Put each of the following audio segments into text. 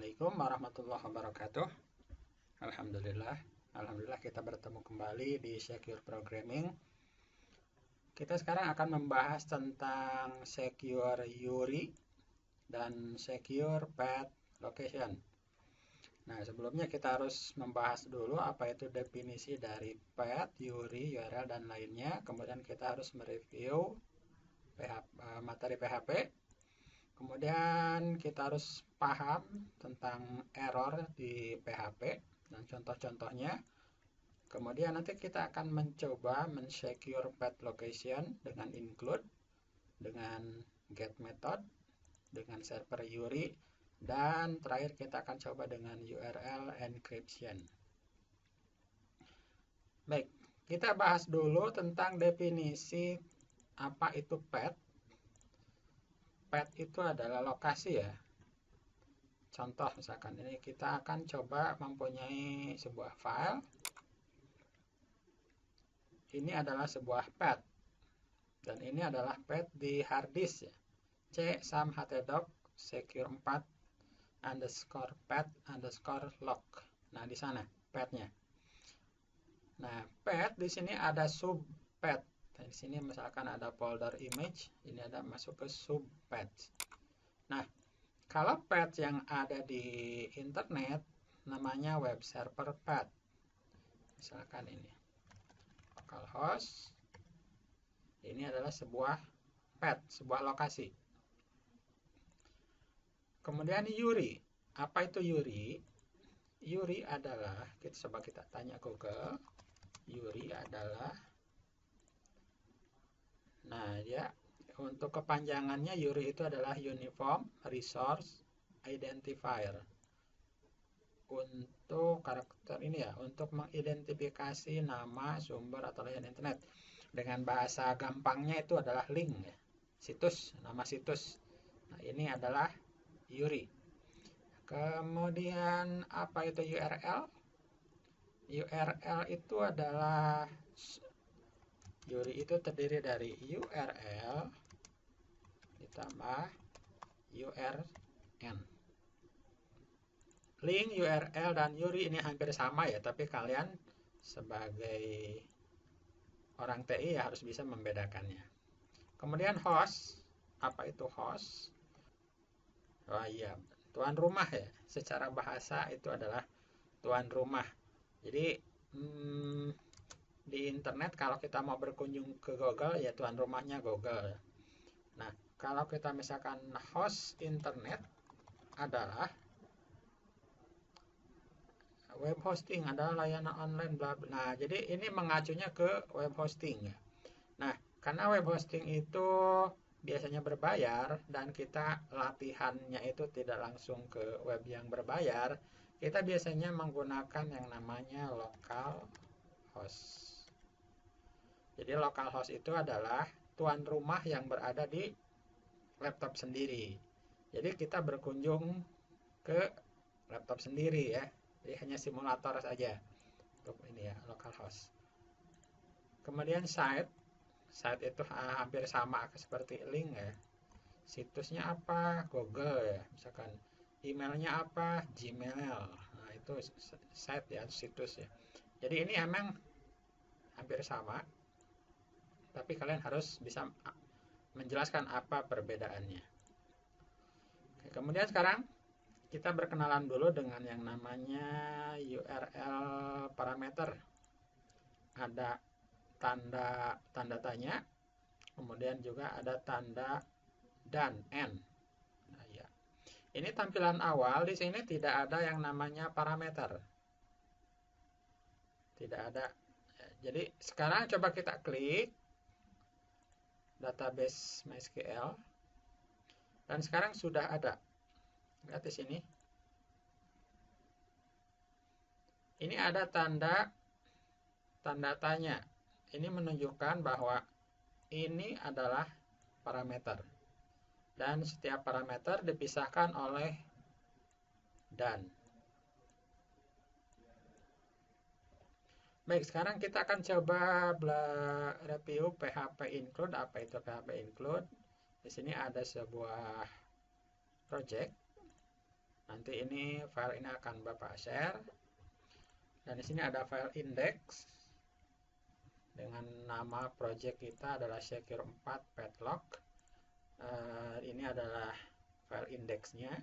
Assalamualaikum warahmatullahi wabarakatuh. Alhamdulillah kita bertemu kembali di Secure Programming. Kita sekarang akan membahas tentang Secure URI dan Secure Path Location. Nah, sebelumnya kita harus membahas dulu apa itu definisi dari path, URI, URL, dan lainnya. Kemudian kita harus mereview materi PHP. Kemudian kita harus paham tentang error di PHP dan contoh-contohnya. Kemudian nanti kita akan mencoba men-secure path location dengan include, dengan get method, dengan server URI, dan terakhir kita akan coba dengan URL encryption. Baik, kita bahas dulu tentang definisi apa itu path. Path itu adalah lokasi ya. Contoh misalkan ini kita akan coba mempunyai sebuah file. Ini adalah sebuah path. Dan ini adalah path di hard disk ya. C samhtdoc secure 4 underscore path underscore log. Nah, di sana pathnya. Nah, path di sini ada sub path. Di sini misalkan ada folder image, ini ada masuk ke sub path. Nah, kalau path yang ada di internet namanya web server path. Misalkan ini localhost. Ini adalah sebuah path, sebuah lokasi. Kemudian URI. Apa itu URI? URI adalah, coba kita tanya Google. URI adalah, nah ya, untuk kepanjangannya URI itu adalah Uniform Resource Identifier. Untuk karakter ini ya, untuk mengidentifikasi nama sumber atau layanan internet. Dengan bahasa gampangnya itu adalah link ya, situs, nama situs. Nah, ini adalah URI. Kemudian apa itu URL? URL itu adalah, URI itu terdiri dari URL ditambah URN. Link, URL, dan URI ini hampir sama ya, tapi kalian sebagai orang TI ya harus bisa membedakannya. Kemudian host. Apa itu host? Oh iya, tuan rumah ya. Secara bahasa itu adalah tuan rumah. Jadi di internet kalau kita mau berkunjung ke Google ya tuan rumahnya Google. Nah, kalau kita misalkan host internet adalah web hosting, adalah layanan online bla bla. Nah, jadi ini mengacunya ke web hosting ya. Nah, karena web hosting itu biasanya berbayar dan kita latihannya itu tidak langsung ke web yang berbayar, kita biasanya menggunakan yang namanya local host. Jadi local host itu adalah tuan rumah yang berada di laptop sendiri. Jadi kita berkunjung ke laptop sendiri ya. Jadi hanya simulator saja untuk ini ya, local host. Kemudian site itu hampir sama seperti link ya. Situsnya apa? Google ya. Misalkan emailnya apa? Gmail. Nah, itu site ya, situs ya. Jadi ini emang hampir sama. Tapi kalian harus bisa menjelaskan apa perbedaannya. Oke, kemudian sekarang kita berkenalan dulu dengan yang namanya URL parameter. Ada tanda tanya, kemudian juga ada tanda dan n. Nah, ya. Ini tampilan awal, di sini tidak ada yang namanya parameter. Tidak ada. Jadi sekarang coba kita klik database MySQL. Dan sekarang sudah ada. Lihat di sini. Ini ada tanda tanya. Ini menunjukkan bahwa ini adalah parameter. Dan setiap parameter dipisahkan oleh dan. Baik, sekarang kita akan coba review PHP include. Apa itu PHP include? Di sini ada sebuah project. Nanti ini file ini akan Bapak share. Dan di sini ada file index dengan nama project kita adalah Secure 4 Padlock. Ini adalah file indeksnya.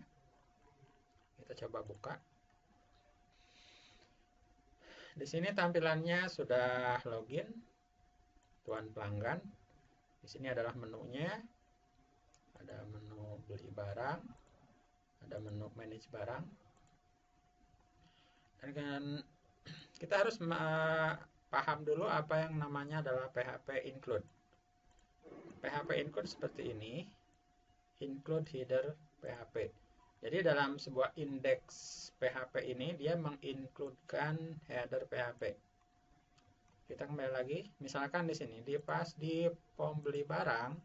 Kita coba buka. Di sini tampilannya sudah login, tuan pelanggan. Di sini adalah menunya. Ada menu beli barang, ada menu manage barang. Dan kita harus paham dulu apa yang namanya adalah PHP include. PHP include seperti ini, include header PHP. Jadi dalam sebuah indeks PHP ini dia mengincludekan header PHP. Kita kembali lagi, misalkan di sini pas di form beli barang,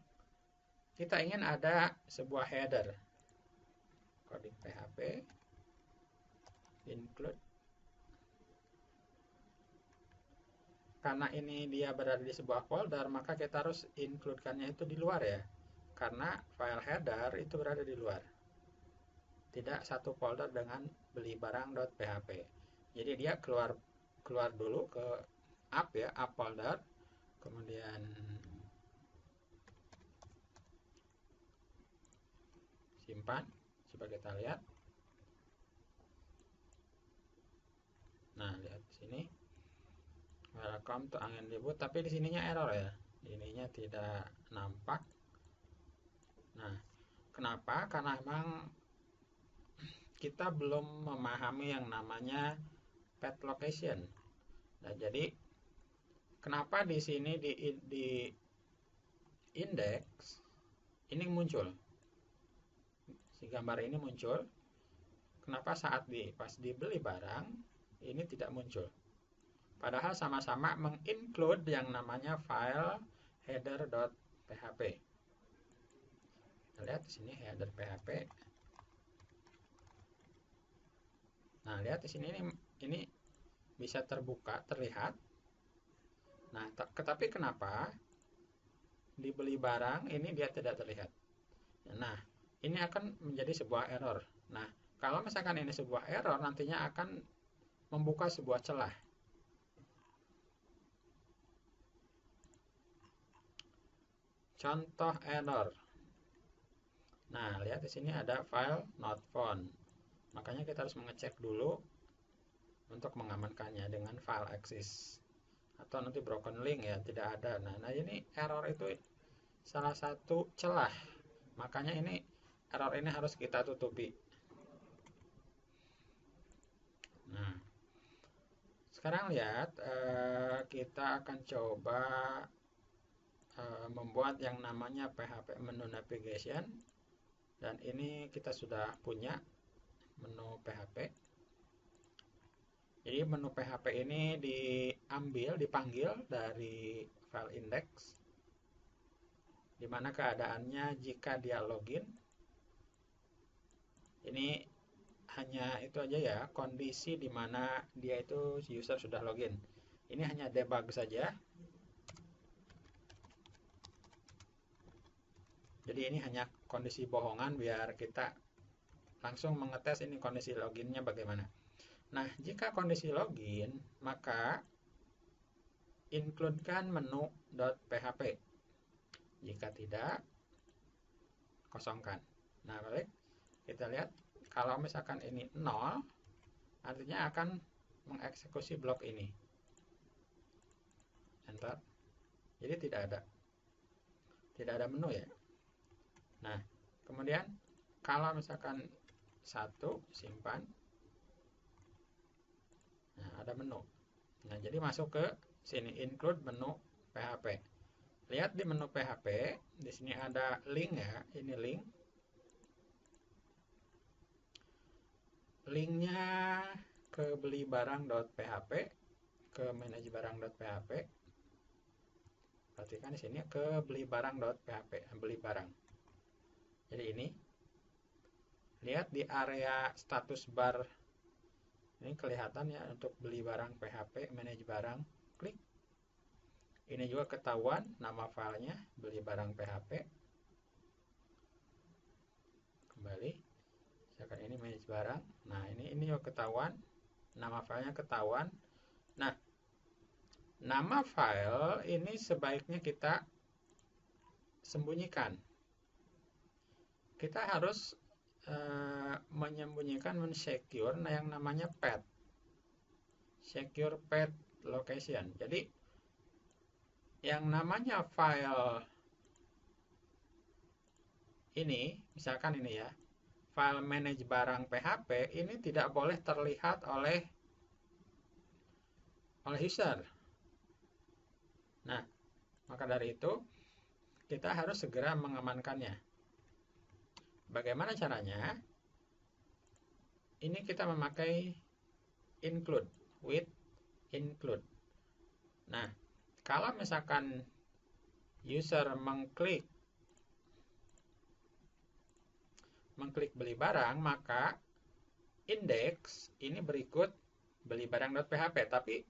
kita ingin ada sebuah header. Coding PHP include. Karena ini dia berada di sebuah folder, maka kita harus include-kannya itu di luar ya. Karena file header itu berada di luar. Tidak satu folder dengan beli barang.php. Jadi dia keluar dulu ke up ya, up folder. Kemudian simpan. Coba kita lihat. Nah, lihat di sini. Welcome to Angin Ribut, tapi di sininya error ya. Ininya tidak nampak. Nah, kenapa? Karena memang kita belum memahami yang namanya path location. Nah, jadi kenapa di sini di index ini muncul? Si gambar ini muncul. Kenapa saat pas dibeli barang ini tidak muncul? Padahal sama-sama menginclude yang namanya file header.php. Kita lihat di sini header PHP. Nah, lihat di sini ini bisa terbuka, terlihat. Nah, tetapi kenapa dibeli barang ini dia tidak terlihat? Nah, ini akan menjadi sebuah error. Nah, kalau misalkan ini sebuah error, nantinya akan membuka sebuah celah. Contoh error. Nah, lihat di sini ada file not found. Makanya kita harus mengecek dulu untuk mengamankannya dengan file access. Atau nanti broken link ya, tidak ada. Nah, ini error itu salah satu celah. Makanya ini error ini harus kita tutupi. Nah, sekarang lihat kita akan coba membuat yang namanya PHP menu navigation. Dan ini kita sudah punya menu PHP. Jadi menu PHP ini dipanggil dari file index, di mana keadaannya jika dia login. Ini hanya itu aja ya, kondisi di mana dia itu user sudah login. Ini hanya debug saja. Jadi ini hanya kondisi bohongan biar kita langsung mengetes ini kondisi loginnya bagaimana. Nah, jika kondisi login, maka includekan menu.php. Jika tidak, kosongkan. Nah, baik. Kita lihat, kalau misalkan ini 0, artinya akan mengeksekusi blok ini. Enter. Jadi tidak ada menu ya. Nah, kemudian kalau misalkan 1, simpan. Nah, ada menu. Nah, jadi masuk ke sini include menu PHP. Lihat di menu PHP, di sini ada link ya, ini link. Linknya ke beli barang.php, ke manage barang.php. Perhatikan di sini ke beli barang.php, beli barang. Jadi ini, lihat di area status bar ini kelihatan ya untuk beli barang PHP, manage barang, klik. Ini juga ketahuan nama filenya, beli barang PHP. Kembali, Misalkan ini manage barang. Nah, ini juga ketahuan. Nama filenya ketahuan. Nah, nama file ini sebaiknya kita sembunyikan. Kita harus menyembunyikan, men-secure yang namanya path. Secure path location. Jadi, yang namanya file ini, misalkan ini ya, file manage barang PHP ini tidak boleh terlihat oleh user. Nah, maka dari itu kita harus segera mengamankannya. Bagaimana caranya? Ini kita memakai include, with include. Nah, kalau misalkan user mengklik beli barang, maka index ini berikut beli barang.php, tapi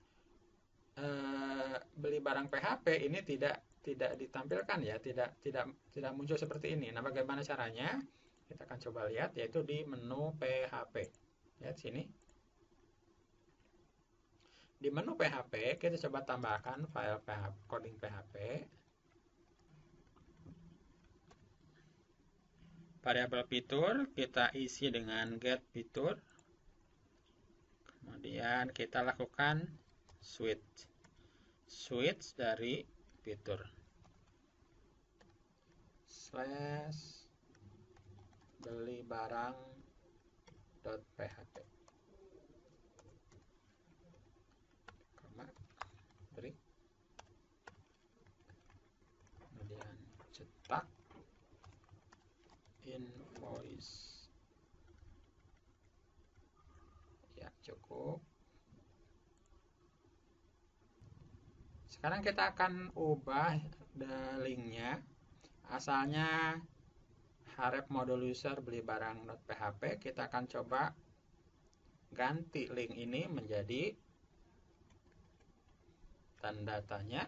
beli barang PHP ini tidak ditampilkan ya, tidak muncul seperti ini. Nah, bagaimana caranya? Kita akan coba lihat, yaitu di menu PHP. Lihat sini. Di menu PHP kita coba tambahkan file PHP, coding PHP. Variabel fitur kita isi dengan get fitur. Kemudian kita lakukan switch dari fitur slash beli barang.php, beri, kemudian cetak invoice. Ya, cukup. Sekarang kita akan ubah linknya. Asalnya harap modul user beli barang.php. Kita akan coba ganti link ini menjadi tanda tanya.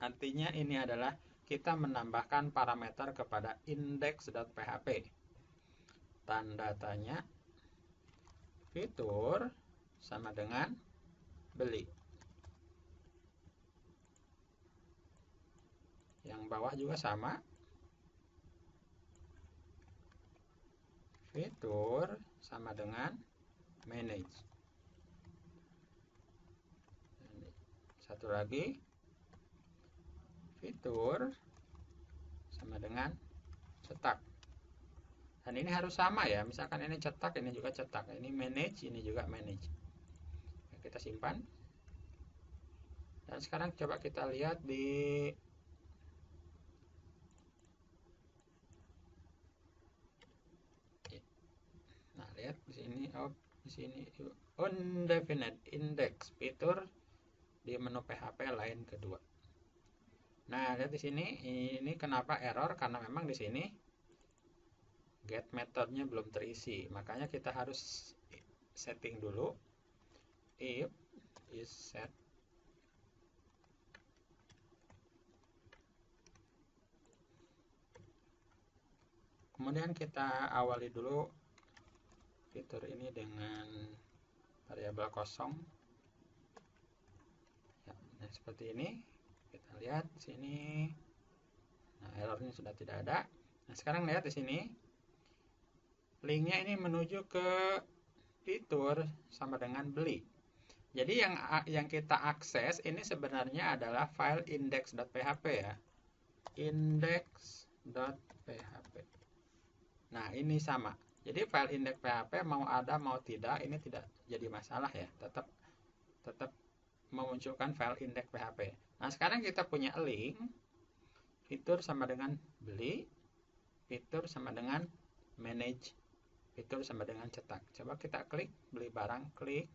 Artinya ini adalah kita menambahkan parameter kepada index.php. Tanda tanya fitur sama dengan beli. Yang bawah juga sama. Fitur sama dengan manage. Satu lagi. Fitur sama dengan cetak. Dan ini harus sama ya. Misalkan ini cetak, ini juga cetak. Ini manage, ini juga manage. Kita simpan. Dan sekarang coba kita lihat di lihat di sini, di sini undefined index fitur di menu PHP line kedua. Nah, lihat di sini, ini kenapa error? Karena memang di sini get metodenya belum terisi. Makanya kita harus setting dulu if is set kemudian kita awali dulu fitur ini dengan variabel kosong ya, nah seperti ini kita lihat di sini. Nah, errornya sudah tidak ada. Nah, sekarang lihat di sini linknya ini menuju ke fitur sama dengan beli. Jadi yang kita akses ini sebenarnya adalah file index.php ya, index.php. Nah, ini sama. Jadi file index.php mau ada mau tidak ini tidak jadi masalah ya, tetap memunculkan file index.php. Nah, sekarang kita punya link fitur sama dengan beli, fitur sama dengan manage, fitur sama dengan cetak. Coba kita klik beli barang, klik.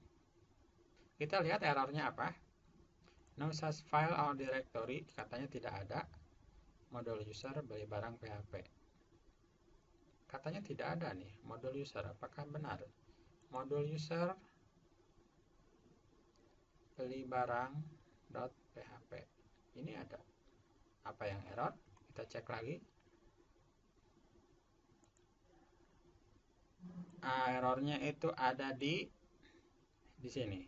Kita lihat errornya apa. No such file or directory, katanya tidak ada. Modul user beli barang PHP. Katanya tidak ada nih modul user. Apakah benar? Modul user beli barang.php. Ini ada. Apa yang error? Kita cek lagi. errornya itu ada di sini.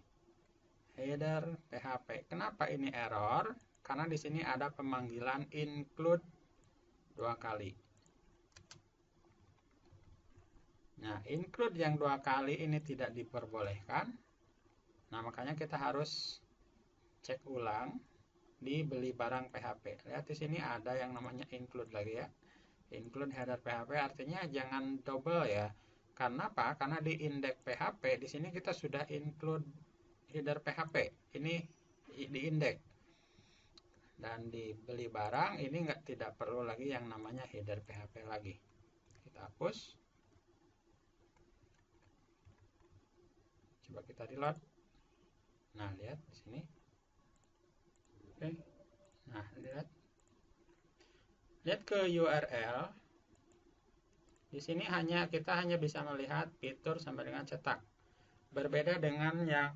Header PHP. Kenapa ini error? Karena di sini ada pemanggilan include 2 kali. Nah, include yang 2 kali ini tidak diperbolehkan. Nah, makanya kita harus cek ulang di beli barang PHP. Lihat di sini ada yang namanya include lagi ya. Include header PHP artinya jangan double ya. Karena apa? Karena di indeks PHP di sini kita sudah include header PHP. Ini di indeks. Dan di beli barang ini tidak perlu lagi yang namanya header PHP lagi. Kita hapus. Coba kita reload. Nah, lihat di sini. Oke. Nah, lihat ke URL. Di sini kita hanya bisa melihat fitur sampai dengan cetak. Berbeda dengan yang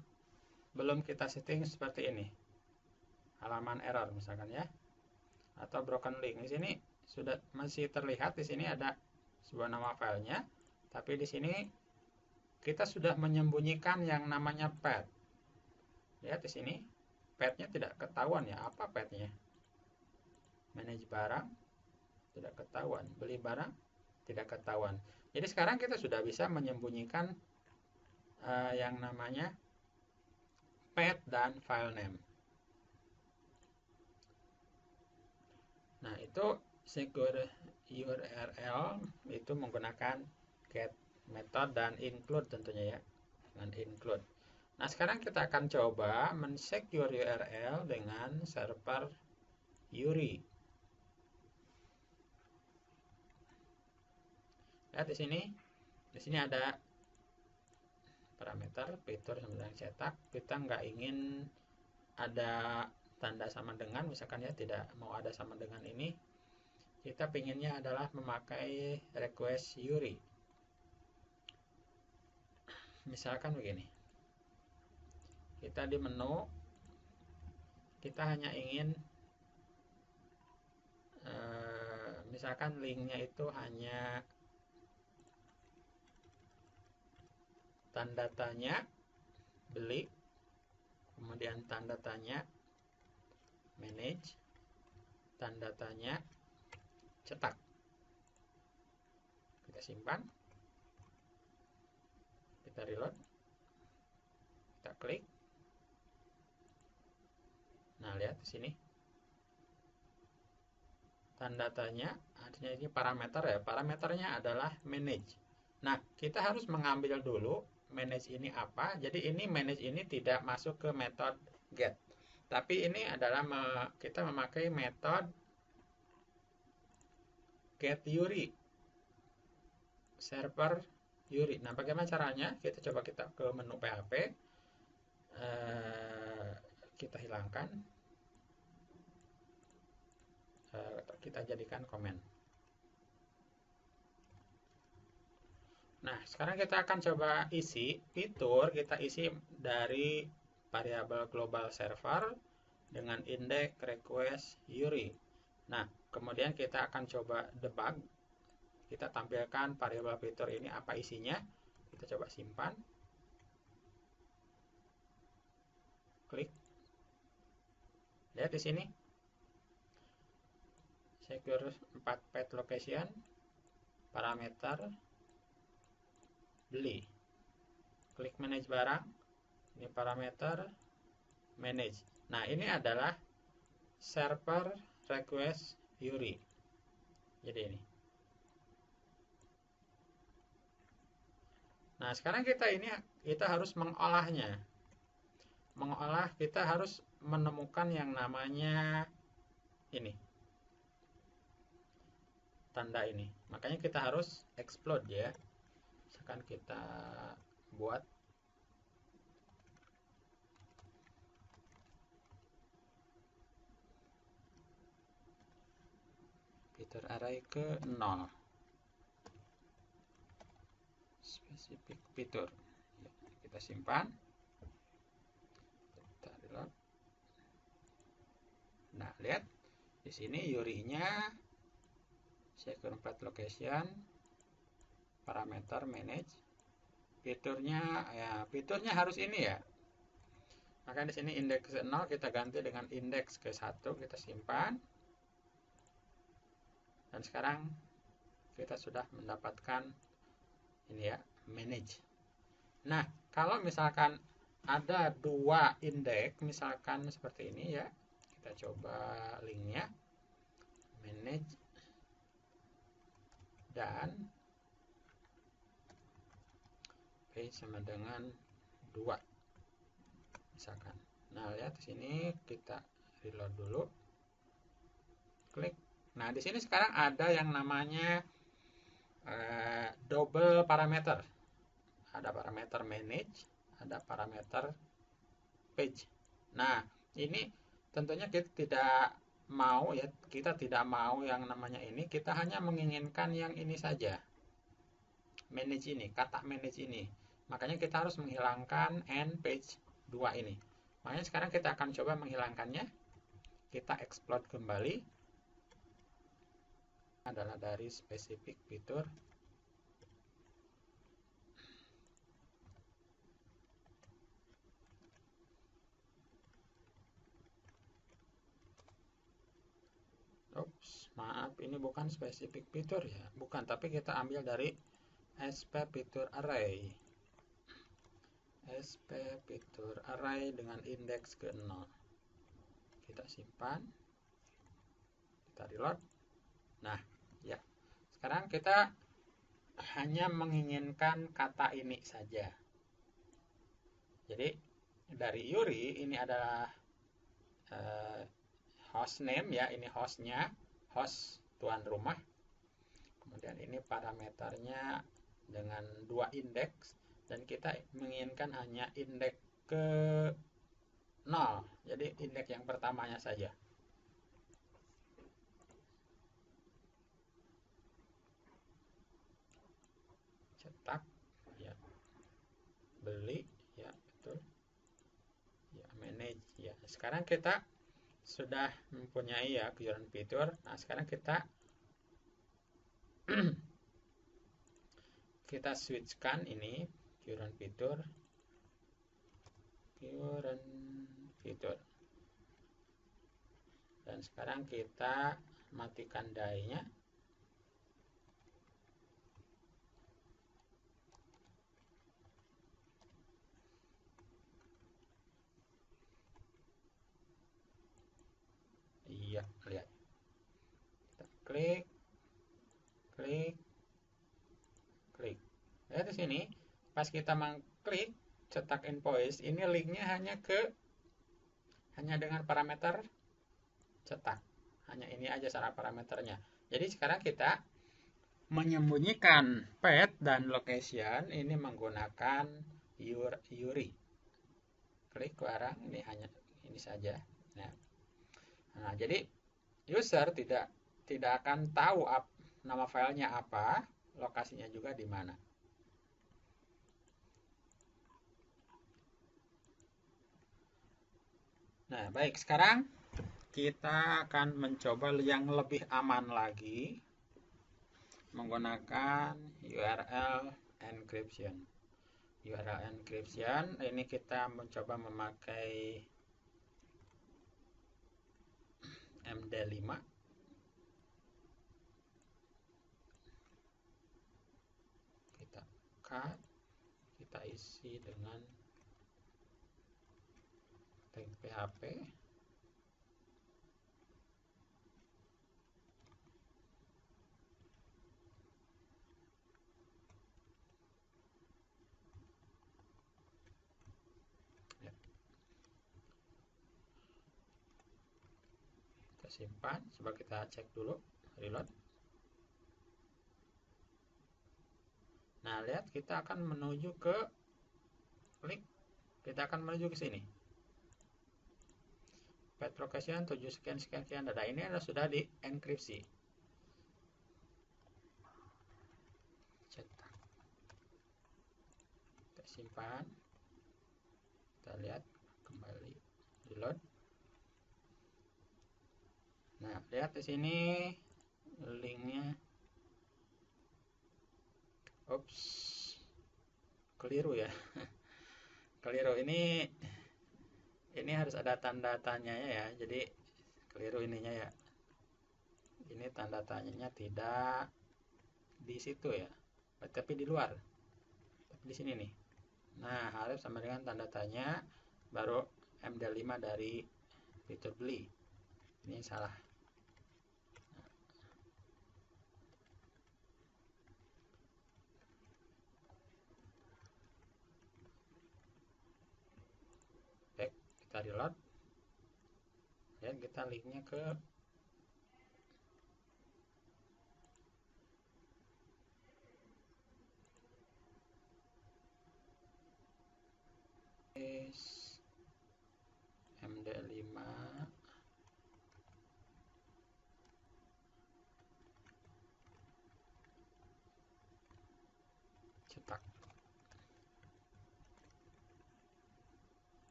belum kita setting seperti ini. Halaman error misalkan ya. Atau broken link. Di sini sudah masih terlihat di sini ada sebuah nama filenya, tapi di sini kita sudah menyembunyikan yang namanya path. Lihat di sini, path-nya tidak ketahuan ya. Apa path-nya? Manage barang tidak ketahuan, beli barang tidak ketahuan. Jadi sekarang kita sudah bisa menyembunyikan yang namanya path dan file name. Nah, itu secure URL itu menggunakan get method dan include tentunya ya. Dan include. Nah, sekarang kita akan coba men-secure URL dengan server Yuri. Lihat di sini ada parameter fitur sampai cetak. Kita nggak ingin ada tanda sama dengan, misalkan ya tidak mau ada sama dengan ini. Kita pinginnya adalah memakai request Yuri. Misalkan begini. Kita di menu, kita hanya ingin misalkan linknya itu hanya tanda tanya beli, kemudian tanda tanya manage, tanda tanya cetak. Kita simpan, kita reload, kita klik. Nah, lihat di sini tanda tanya, artinya ini parameter ya. Parameternya adalah manage. Nah, kita harus mengambil dulu manage ini apa. Jadi ini manage ini tidak masuk ke metode get. Tapi ini adalah kita memakai metode get Yuri. Server Yuri. Nah, bagaimana caranya? Kita coba ke menu PHP. Kita hilangkan. Kita jadikan komen. Nah, sekarang kita akan coba isi fitur. Kita isi dari variabel global server dengan indeks request Yuri. Nah, kemudian kita akan coba debug. Kita tampilkan variabel fitur ini apa isinya. Kita coba simpan. Klik. Lihat di sini. Secure 4 path location, parameter, beli. Klik manage barang. Ini parameter, manage. Nah, ini adalah server request Yuri. Jadi ini. Nah, sekarang kita harus mengolahnya. Mengolah, kita harus menemukan yang namanya ini. Tanda ini. Makanya kita harus explode ya. Misalkan kita buat fitur array ke 0. Spesifik fitur. Ya, kita simpan. Kita reload. Nah, lihat di sini Yuri-nya secure 4 location, parameter manage. Fiturnya harus ini ya. Maka di sini indeks ke 0 kita ganti dengan indeks ke 1, kita simpan. Dan sekarang kita sudah mendapatkan ini ya, manage. Nah, kalau misalkan ada 2 indeks, misalkan seperti ini ya, kita coba linknya, manage dan page sama dengan 2 misalkan. Nah, lihat di sini kita reload dulu. Klik. Nah, di sini sekarang ada yang namanya double parameter. Ada parameter manage, ada parameter page. Nah, ini tentunya kita tidak mau ya, kita tidak mau yang namanya ini, kita hanya menginginkan yang ini saja. Manage ini, kata manage ini. Makanya kita harus menghilangkan end page 2 ini. Makanya sekarang kita akan coba menghilangkannya. Kita explode kembali. Adalah dari spesifik fitur. Oops, maaf, ini bukan spesifik fitur ya. Bukan, tapi kita ambil dari SP fitur array. SP fitur array dengan indeks ke 0. Kita simpan. Kita reload. Nah, ya. Sekarang kita hanya menginginkan kata ini saja. Jadi, dari Yuri ini adalah host name ya, ini hostnya, host tuan rumah. Kemudian ini parameternya dengan 2 indeks. Dan kita menginginkan hanya indeks ke 0. Jadi indeks yang pertamanya saja. Cetak, ya. Beli, ya betul. Ya, manage, ya. Sekarang kita sudah mempunyai ya kejuaraan fitur. Nah, sekarang kita kita switchkan ini kejuaraan fitur. Dan sekarang kita matikan die-nya. Iya, lihat. Kita klik. Lihat di sini, pas kita mengklik cetak invoice, ini linknya hanya dengan parameter cetak. Hanya ini aja cara parameternya. Jadi sekarang kita menyembunyikan path dan location ini menggunakan Yuri. Klik barang ini hanya ini saja. Nah, jadi user tidak akan tahu nama filenya apa, lokasinya juga di mana. Nah, baik, sekarang kita akan mencoba yang lebih aman lagi menggunakan URL encryption. URL encryption ini kita mencoba memakai MD5. Kita cut, kita isi dengan tag PHP. Ya. Kita simpan, coba kita cek dulu, reload. Nah, lihat kita akan menuju ke klik, kita akan menuju ke sini. Path location 7 sekian data ini sudah di enkripsi. Cetak. Kita simpan. Kita lihat kembali reload. Nah, lihat di sini linknya Ups, keliru ya. Keliru ini harus ada tanda tanyanya ya. Jadi keliru ininya ya. Ini tanda tanyanya tidak di situ ya. Tapi di luar. Tapi di sini nih. Nah, harus sama dengan tanda tanya baru MD5 dari fitur beli. Ini salah. Baik, kita reload. Ya, kita linknya ke MD5 cetak.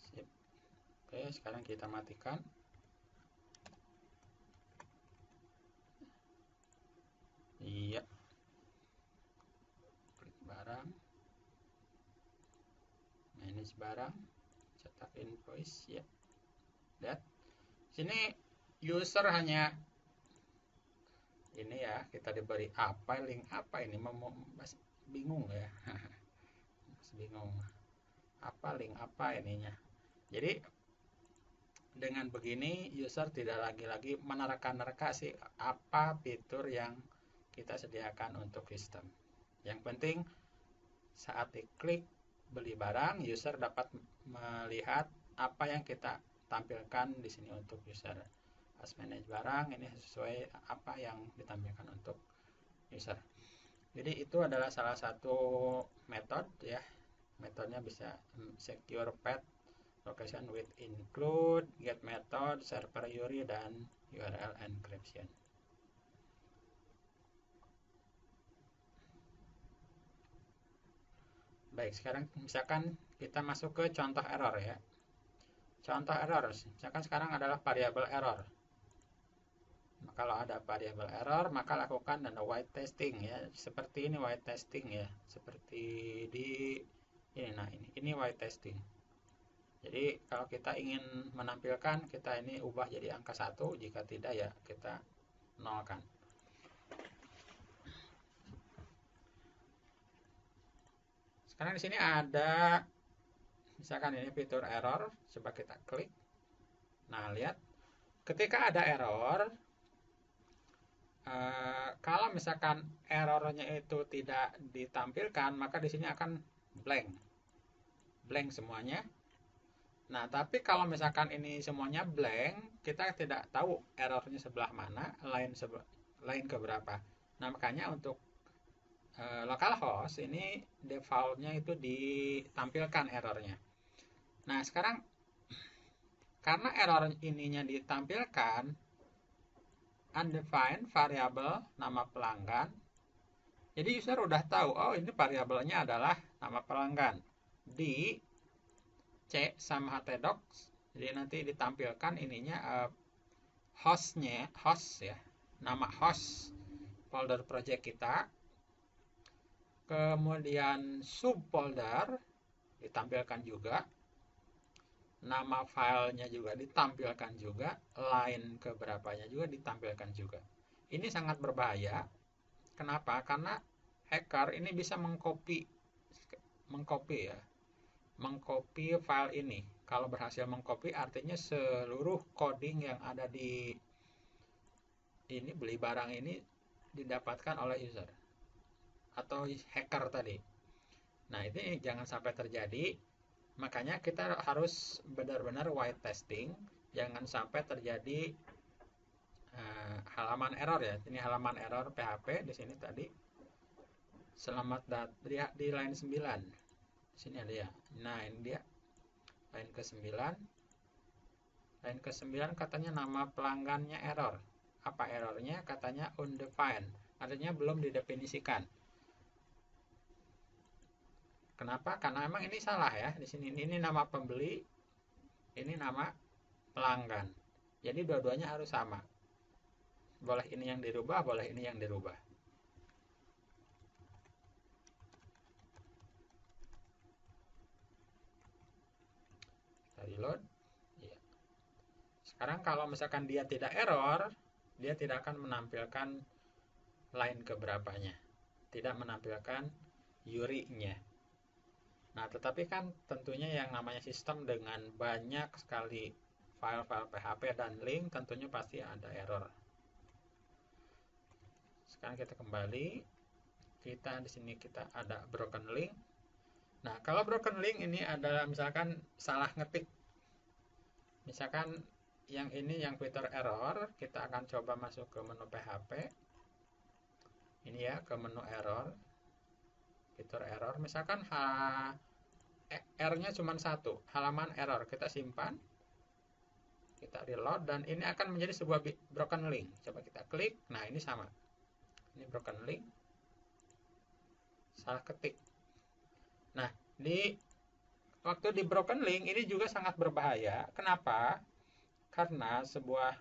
Sip. Oke, sekarang kita matikan. Iya. Klik barang. Manage barang. Cetak invoice ya. Lihat. Sini user hanya ini ya, kita diberi apa, link apa ini, masih bingung ya. Masih bingung. Apa link apa ininya. Jadi dengan begini user tidak lagi menerka-nerka sih apa fitur yang kita sediakan untuk sistem. Yang penting saat diklik beli barang, user dapat melihat apa yang kita tampilkan di sini untuk user. Pas manage barang ini sesuai apa yang ditampilkan untuk user. Jadi itu adalah salah satu metode ya. Metodenya bisa secure path location with include, get method, server URI, dan URL encryption. Baik, sekarang misalkan kita masuk ke contoh error ya. Contoh error, misalkan sekarang adalah variabel error. Kalau ada variabel error, maka lakukan dan white testing ya. Seperti ini white testing ya. Seperti di ini, nah ini white testing. Jadi kalau kita ingin menampilkan, kita ini ubah jadi angka 1, jika tidak ya kita nolkan. Sekarang di sini ada misalkan ini fitur error, coba kita klik. Nah, lihat ketika ada error, kalau misalkan errornya itu tidak ditampilkan, maka di sini akan blank semuanya. Nah, tapi kalau misalkan ini semuanya blank, kita tidak tahu errornya sebelah mana, lain ke berapa. Nah, makanya untuk localhost ini defaultnya itu ditampilkan errornya. Nah, sekarang karena error ininya ditampilkan undefined variable nama pelanggan, jadi user udah tahu, oh ini variabelnya adalah nama pelanggan di C sama htdocs. Jadi nanti ditampilkan ininya host ya, nama host folder project kita. Kemudian subfolder ditampilkan juga, nama filenya juga ditampilkan juga, line keberapanya juga ditampilkan juga. Ini sangat berbahaya. Kenapa? Karena hacker ini bisa mengcopy ya, mengcopy file ini. Kalau berhasil mengcopy artinya seluruh coding yang ada di ini beli barang ini didapatkan oleh user atau hacker tadi. Nah, ini jangan sampai terjadi. Makanya kita harus benar-benar white testing, jangan sampai terjadi halaman error ya. Ini halaman error PHP di sini tadi. Selamat datang di line 9. Sini ada ya. Nah, ini dia. Line ke-9. Line ke-9 katanya nama pelanggannya error. Apa errornya? Katanya undefined. Artinya belum didefinisikan. Kenapa? Karena memang ini salah ya. Di sini ini nama pembeli, ini nama pelanggan. Jadi dua-duanya harus sama. boleh ini yang dirubah, boleh ini yang dirubah. Kita reload. Ya. Sekarang kalau misalkan dia tidak error, dia tidak akan menampilkan line keberapanya, tidak menampilkan URI-nya. Nah, tetapi kan tentunya yang namanya sistem dengan banyak sekali file-file PHP dan link, tentunya pasti ada error. Sekarang kita kembali, kita di sini kita ada broken link. Nah, kalau broken link ini adalah misalkan salah ngetik, misalkan yang ini yang fitur error, kita akan coba masuk ke menu PHP. Ini ya, ke menu error, fitur error. Misalkan R-nya cuma satu, halaman error, kita simpan, kita reload, dan ini akan menjadi sebuah broken link. Coba kita klik, nah ini sama, ini broken link, salah ketik. Nah, waktu di broken link ini juga sangat berbahaya. Kenapa? Karena sebuah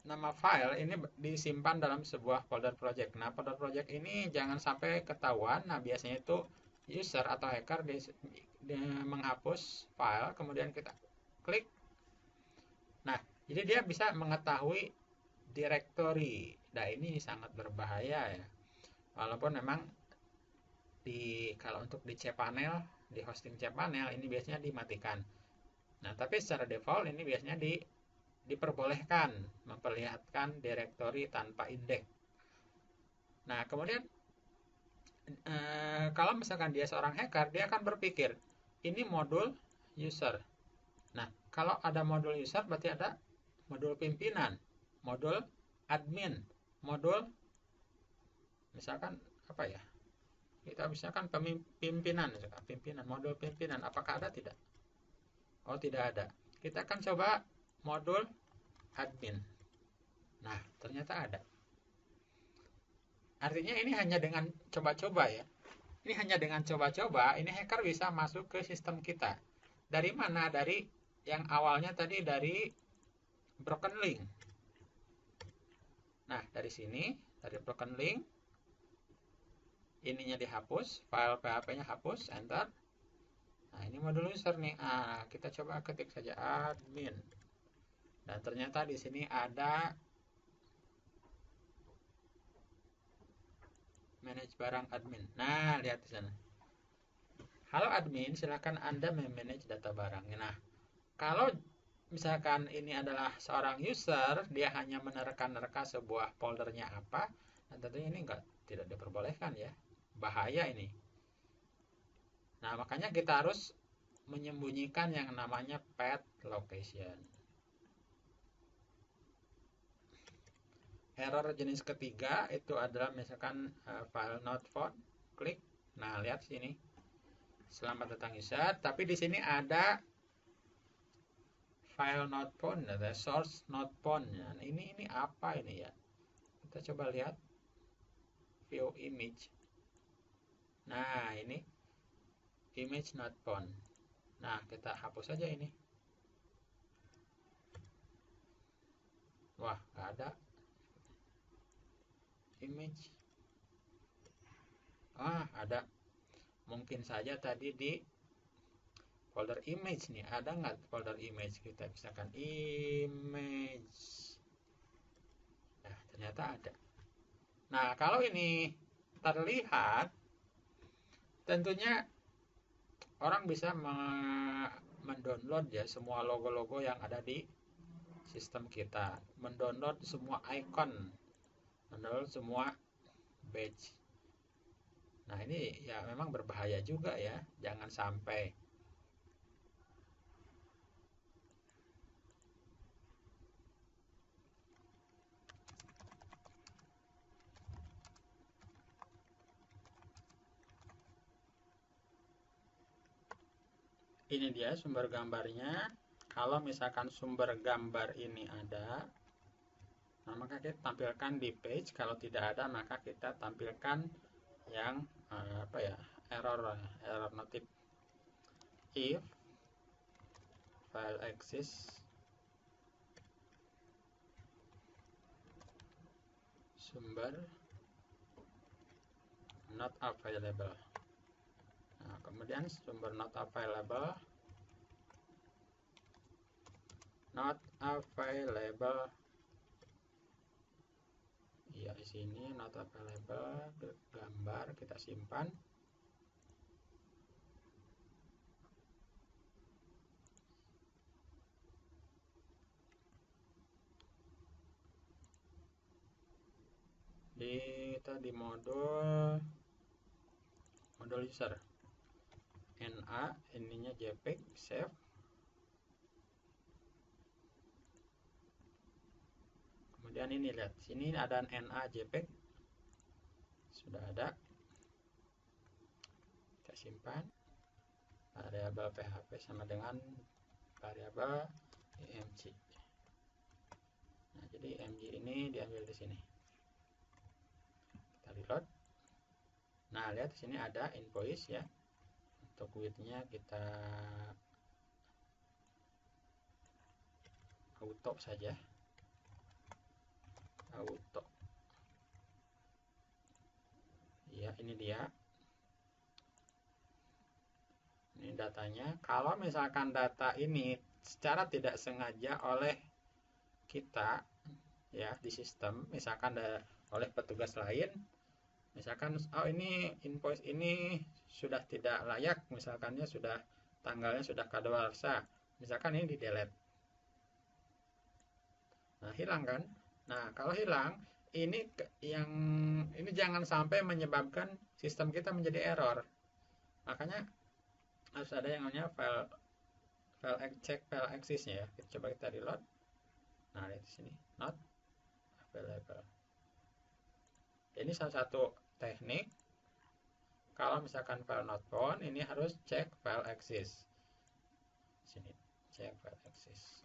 nama file ini disimpan dalam sebuah folder project. Nah, folder project ini jangan sampai ketahuan. Nah, biasanya itu user atau hacker menghapus file, kemudian kita klik. Nah, jadi dia bisa mengetahui directory. Nah, ini sangat berbahaya ya. Walaupun memang kalau untuk di cPanel, di hosting cPanel ini biasanya dimatikan. Nah, tapi secara default ini biasanya diperbolehkan memperlihatkan directory tanpa indeks. Nah, kemudian kalau misalkan dia seorang hacker, dia akan berpikir ini modul user. Nah, kalau ada modul user berarti ada modul pimpinan, modul admin, modul misalkan apa ya? Kita misalkan pimpinan, modul pimpinan. Apakah ada? Tidak. Oh, tidak ada. Kita akan coba modul admin. Nah, ternyata ada. Artinya ini hanya dengan coba-coba ya. Ini hanya dengan coba-coba, ini hacker bisa masuk ke sistem kita. Dari mana? Dari yang awalnya tadi dari broken link. Nah, dari sini, dari broken link, ininya dihapus, file PHP-nya hapus, enter. Nah, ini modul user nih. Kita coba ketik saja admin. Dan ternyata di sini ada manage barang admin. Nah, lihat di sana. Halo admin, silakan Anda memanage data barang. Nah, kalau misalkan ini adalah seorang user, dia hanya menerka-nerka sebuah foldernya apa, dan tentunya ini tidak diperbolehkan ya. Bahaya ini. Nah, makanya kita harus menyembunyikan yang namanya path location. Error jenis ketiga itu adalah misalkan file not found, klik. Nah, lihat sini. Selamat datang user, tapi di sini ada file not found, ada source not found. Nah, ini apa ini ya? Kita coba lihat view image. Nah, ini image not found. Nah, kita hapus saja ini. Wah, nggak ada image. Ada. Mungkin saja tadi di folder image nih. Ada nggak folder image? Kita misalkan image. Nah, ternyata ada. Nah, kalau ini terlihat, tentunya orang bisa mendownload ya semua logo-logo yang ada di sistem kita, mendownload semua icon, mendownload semua badge. Nah, ini ya memang berbahaya juga ya, jangan sampai. Ini dia sumber gambarnya. Kalau misalkan sumber gambar ini ada, nah maka kita tampilkan di page. Kalau tidak ada, maka kita tampilkan yang error notif. If file exists sumber not available. Nah, kemudian sumber not available ya, di sini not available gambar kita simpan. Kita di modul user NA, ininya JPEG, save. Kemudian ini lihat, sini ada NA JPEG, sudah ada. Kita simpan. Variabel PHP sama dengan variabel img. Nah, jadi img ini diambil di sini. Kita reload. Nah, lihat di sini ada invoice ya. Untuk width-nya kita auto saja. Auto. Ya, ini dia. Ini datanya. Kalau misalkan data ini secara tidak sengaja oleh kita ya di sistem, misalkan oleh petugas lain, misalkan oh ini invoice ini sudah tidak layak, misalkannya sudah tanggalnya sudah kadaluarsa, misalkan ini di delete. Nah, hilang kan? Nah, kalau hilang ini jangan sampai menyebabkan sistem kita menjadi error. Makanya harus ada yang namanya check file access-nya ya. Coba kita reload. Nah, lihat di sini not available. Ini salah satu teknik. Kalau misalkan file not found, ini harus cek file access. Sini, cek file access.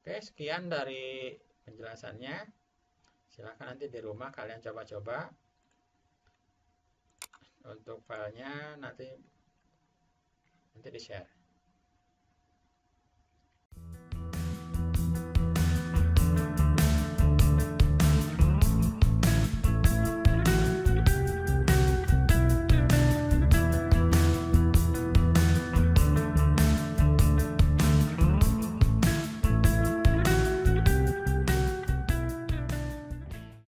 Oke, sekian dari penjelasannya. Silahkan nanti di rumah kalian coba-coba. Untuk filenya nanti di share.